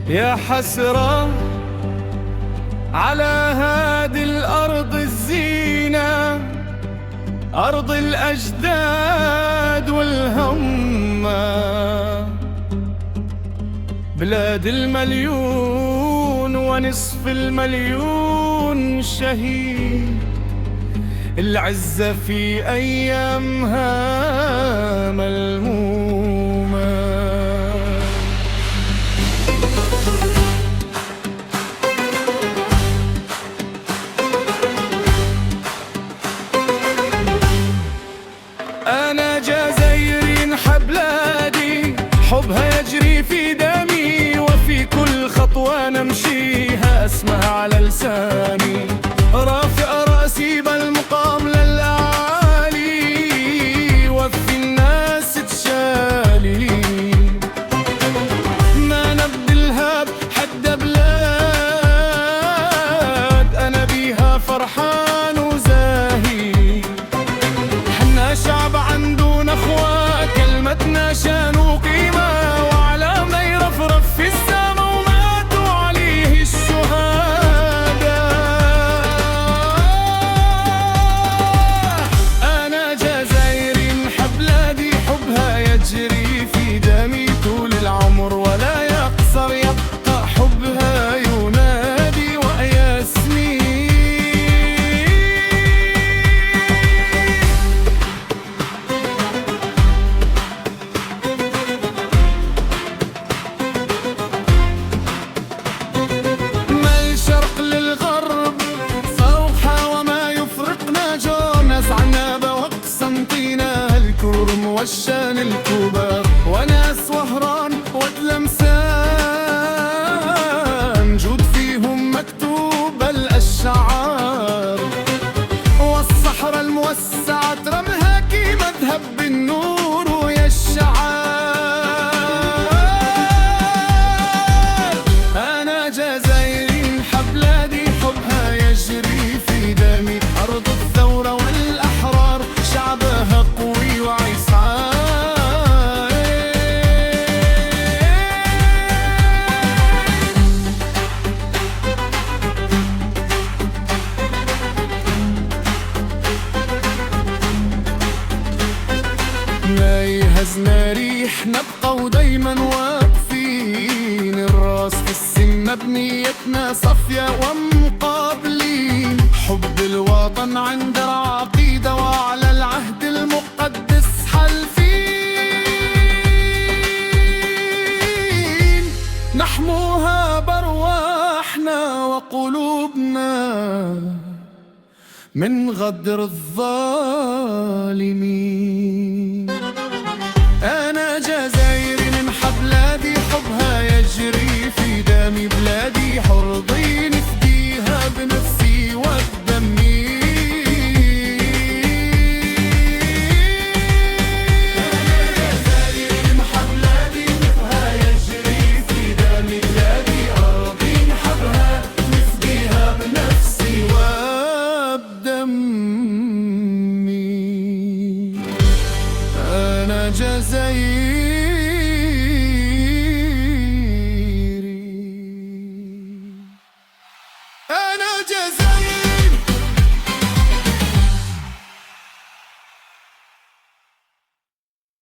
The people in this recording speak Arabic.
يا حسرة على هذه الأرض الزينة، أرض الأجداد والهمة، بلاد المليون ونصف المليون شهيد، العزة في أيامها ملمومة. أنا جزائري نحب بلادي، حبها يجري في دمي، وفي كل خطوة نمشيها اسمها على لساني، رافع رأسي بالمقام للأعالي، وفي الناس تشالي، ما نبدلها بحد بلاد، أنا بيها فرحان وزاهي، حنا شعب عندنا اخوة، كلمتنا شان وقيمة، وعلامة يرفرف في السما وماتوا عليه الشهداء. أنا جزائري نحب بلادي، حبها يجري في دمي طول العمر ولا يقصر، يبقى حبها ينادي ويسمي. والشان الكبار وناس وهران وتلمسان، جود فيهم مكتوب الأشعار، والصحراء الموسعة رملها كي مذهب بالنور ويا الشعار. أنا جزائري نحب بلادي، حبها يجري في دمي، أرض الثورة والأحرار، شعبها قوي وعيسى. ما يهزنا ريح، نبقى ودايما واقفين، الراس في السمة بنيتنا صافية ومقابلين، حب الوطن عند العقيدة وعلى العهد المقدس حالفين، نحموها بارواحنا وقلوبنا من غدر الظالمين. أنا جزائري نحب بلادي، حبها يجري في دمي، بلادي حرضي نفديها بنفسي وبدمي. أنا جزائري نحب بلادي، حبها يجري في دمي، بلادي أرضي نحبها نفديها بنفسي وبدمي. أنا جزائري